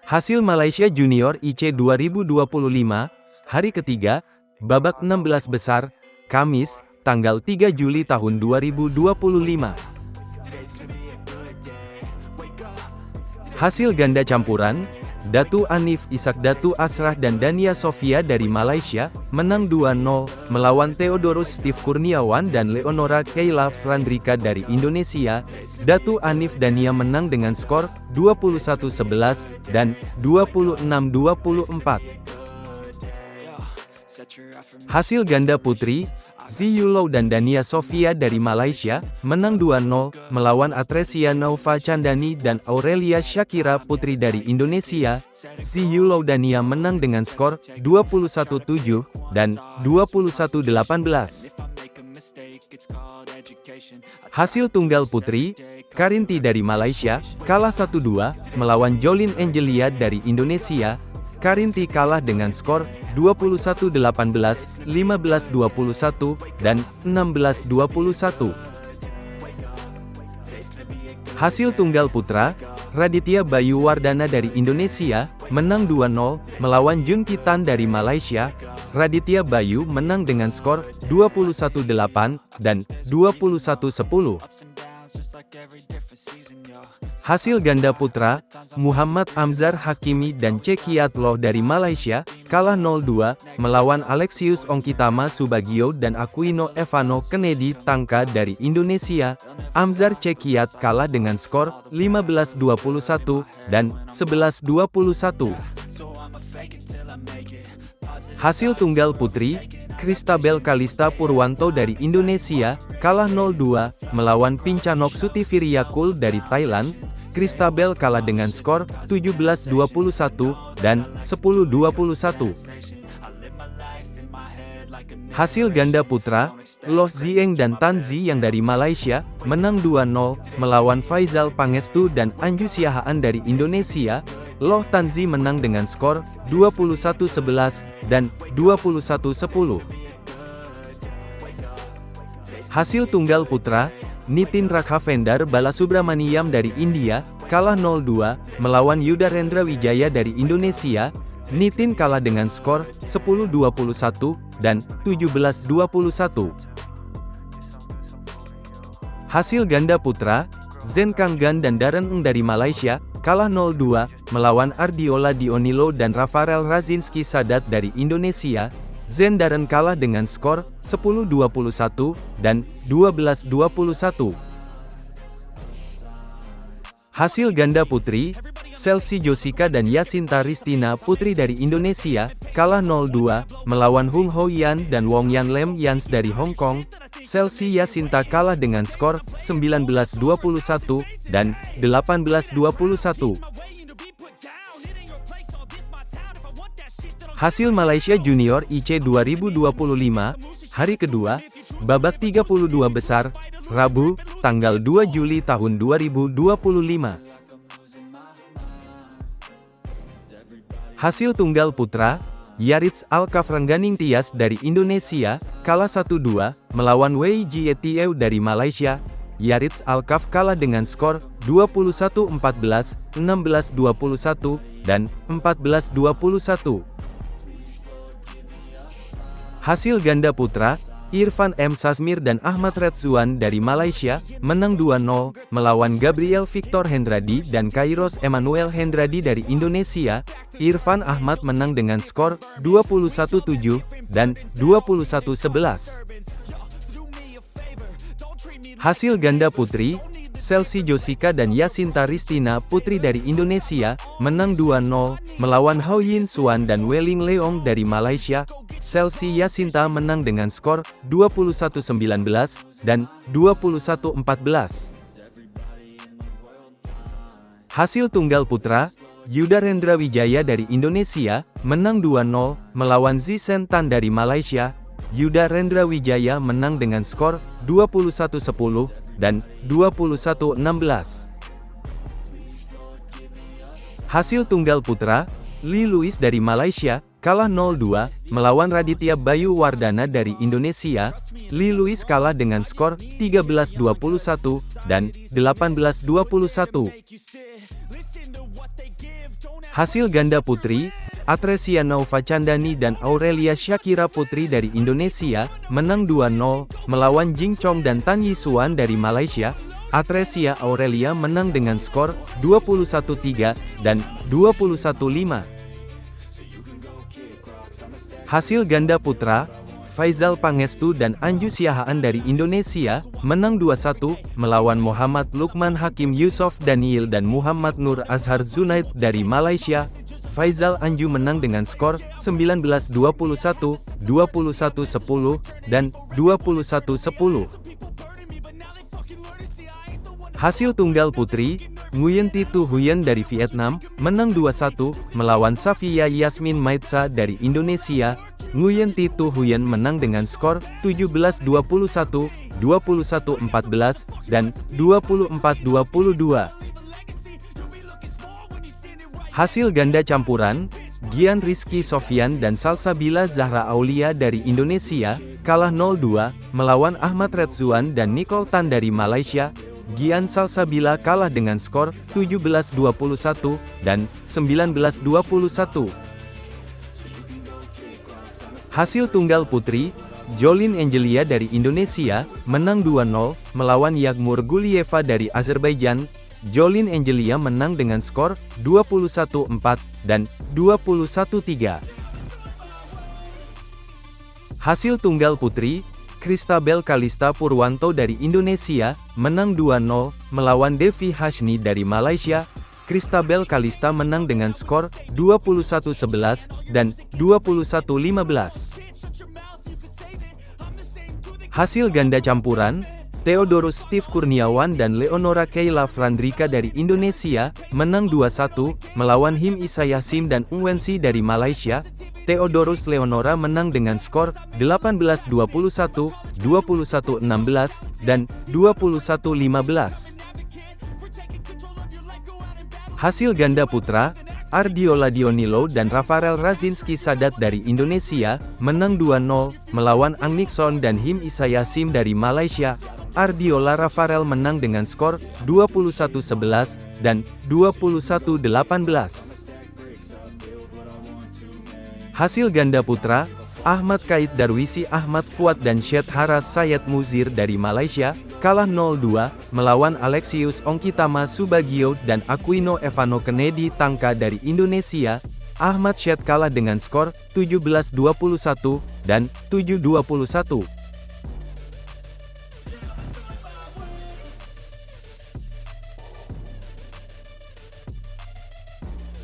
Hasil Malaysia Junior IC 2025, hari ketiga, babak 16 besar, Kamis, tanggal 3 Juli tahun 2025. Hasil ganda campuran, Datu Anif Ishak Datu Asrah dan Dania Sofia dari Malaysia, menang 2-0, melawan Theodorus Steve Kurniawan dan Leonora Kayla Frandrika dari Indonesia. Datu Anif Dania menang dengan skor 21-11, dan 26-24. Hasil ganda putri, Zhi Yulo dan Dania Sofia dari Malaysia, menang 2-0, melawan Atresia Naufa Chandani dan Aurelia Shakira Putri dari Indonesia. Zhi Yulo Dania menang dengan skor 21-7, dan 21-18. Hasil tunggal putri, Karinti dari Malaysia, kalah 1-2, melawan Jolin Angelia dari Indonesia. Karinti kalah dengan skor 21-18, 15-21, dan 16-21. Hasil tunggal putra, Raditya Bayu Wardana dari Indonesia, menang 2-0, melawan Jun Kitan dari Malaysia. Raditya Bayu menang dengan skor 21-8, dan 21-10. Hasil ganda putra, Muhammad Amzar Hakimi dan Cekiatloh dari Malaysia, kalah 0-2, melawan Alexius Ongkitama Subagio dan Aquino Evano Kennedy Tangka dari Indonesia. Amzar Cekiat kalah dengan skor 15-21, dan 11-21. Hasil tunggal putri, Christabel Kalista Purwanto dari Indonesia, kalah 0-2, melawan Pincanok Sutiviriakul dari Thailand. Christabel kalah dengan skor 17-21, dan 10-21. Hasil ganda putra, Loh Zieng dan Tan Zi yang dari Malaysia, menang 2-0, melawan Faizal Pangestu dan Anju Siahaan dari Indonesia. Loh Tan Zi menang dengan skor 21-11, dan 21-10. Hasil tunggal putra, Nitin Raghavendra Balasubramaniam dari India, kalah 0-2, melawan Yudarendra Wijaya dari Indonesia. Nitin kalah dengan skor 10-21, dan 17-21. Hasil ganda putra, Zhen Kanggan dan Darren Ng dari Malaysia, kalah 0-2, melawan Ardiola Dionilo dan Rafael Razinski Sadat dari Indonesia. Zhen Darren kalah dengan skor 10-21, dan 12-21. Hasil ganda putri, Chelsea Jessica dan Yasinta Ristina Putri dari Indonesia, kalah 0-2, melawan Hung Ho Yan dan Wong Yan Lem Yans dari Hong Kong. Chelsea Yasinta kalah dengan skor 19-21, dan 18-21. Hasil Malaysia Junior IC 2025, hari kedua, babak 32 besar, Rabu, tanggal 2 Juli tahun 2025. Hasil tunggal putra, Yaritz Alkaf Rengganing Tias dari Indonesia, kalah 1-2, melawan Wei Jietiew dari Malaysia. Yaritz Alkaf kalah dengan skor 21-14, 16-21, dan 14-21. Hasil ganda putra, Irfan M. Sasmir dan Ahmad Redzuan dari Malaysia, menang 2-0, melawan Gabriel Victor Hendradi dan Kairos Emmanuel Hendradi dari Indonesia. Irfan Ahmad menang dengan skor 21-7, dan 21-11. Hasil ganda putri, Chelsea Jessica dan Yasinta Ristina Putri dari Indonesia, menang 2-0, melawan Hao Yin Suan dan Weling Leong dari Malaysia. Chelsea Yasinta menang dengan skor 21-19, dan 21-14. Hasil tunggal putra, Yudarendra Wijaya dari Indonesia, menang 2-0, melawan Zisen Tan dari Malaysia. Yudarendra Wijaya menang dengan skor 21-10, dan 21-16. Hasil tunggal putra, Lee Louis dari Malaysia, kalah 0-2, melawan Raditya Bayu Wardana dari Indonesia. Lee Louis kalah dengan skor 13-21, dan 18-21. Hasil ganda putri, Atresia Naufa Chandani dan Aurelia Shakira Putri dari Indonesia, menang 2-0, melawan Jing Chong dan Tan Yisuan dari Malaysia. Atresia Aurelia menang dengan skor 21-3, dan 21-5. Hasil ganda putra, Faizal Pangestu dan Anju Siahaan dari Indonesia, menang 2-1, melawan Muhammad Lukman Hakim Yusof Daniel dan Muhammad Nur Azhar Zunaid dari Malaysia. Faizal Anju menang dengan skor 19-21, 21-10, dan 21-10. Hasil tunggal putri, Nguyen Thi Tu Huyen dari Vietnam, menang 2-1, melawan Safia Yasmin Maitza dari Indonesia. Nguyen Thi Tu Huyen menang dengan skor 17-21, 21-14, dan 24-22. Hasil ganda campuran, Gian Rizky Sofyan dan Salsabila Zahra Aulia dari Indonesia, kalah 0-2, melawan Ahmad Redzuan dan Nicole Tan dari Malaysia. Gian Salsabila kalah dengan skor 17-21, dan 19-21. Hasil tunggal putri, Jolin Angelia dari Indonesia, menang 2-0, melawan Yagmur Gulieva dari Azerbaijan. Jolin Angelia menang dengan skor 21-4, dan 21-3. Hasil tunggal putri, Christabel Kalista Purwanto dari Indonesia, menang 2-0, melawan Devi Hashni dari Malaysia. Christabel Kalista menang dengan skor 21-11, dan 21-15. Hasil ganda campuran, Theodorus Steve Kurniawan dan Leonora Kayla Frandrika dari Indonesia, menang 2-1, melawan Him Isa Yassim dan Ungwensi dari Malaysia. Theodorus Leonora menang dengan skor 18-21, 21-16, dan 21-15. Hasil ganda putra, Ardiola Dionilo dan Rafael Razinski Sadat dari Indonesia, menang 2-0, melawan Ang Nixon dan Him Isa Yassim dari Malaysia. Ardiola Rafael menang dengan skor 21-11, dan 21-18. Hasil ganda putra, Ahmad Kait Darwisi Ahmad Fuad dan Syed Haras Syed Muzir dari Malaysia, kalah 0-2, melawan Alexius Ongkitama Subagio dan Aquino Evano Kennedy Tangka dari Indonesia. Ahmad Syed kalah dengan skor 17-21, dan 7-21.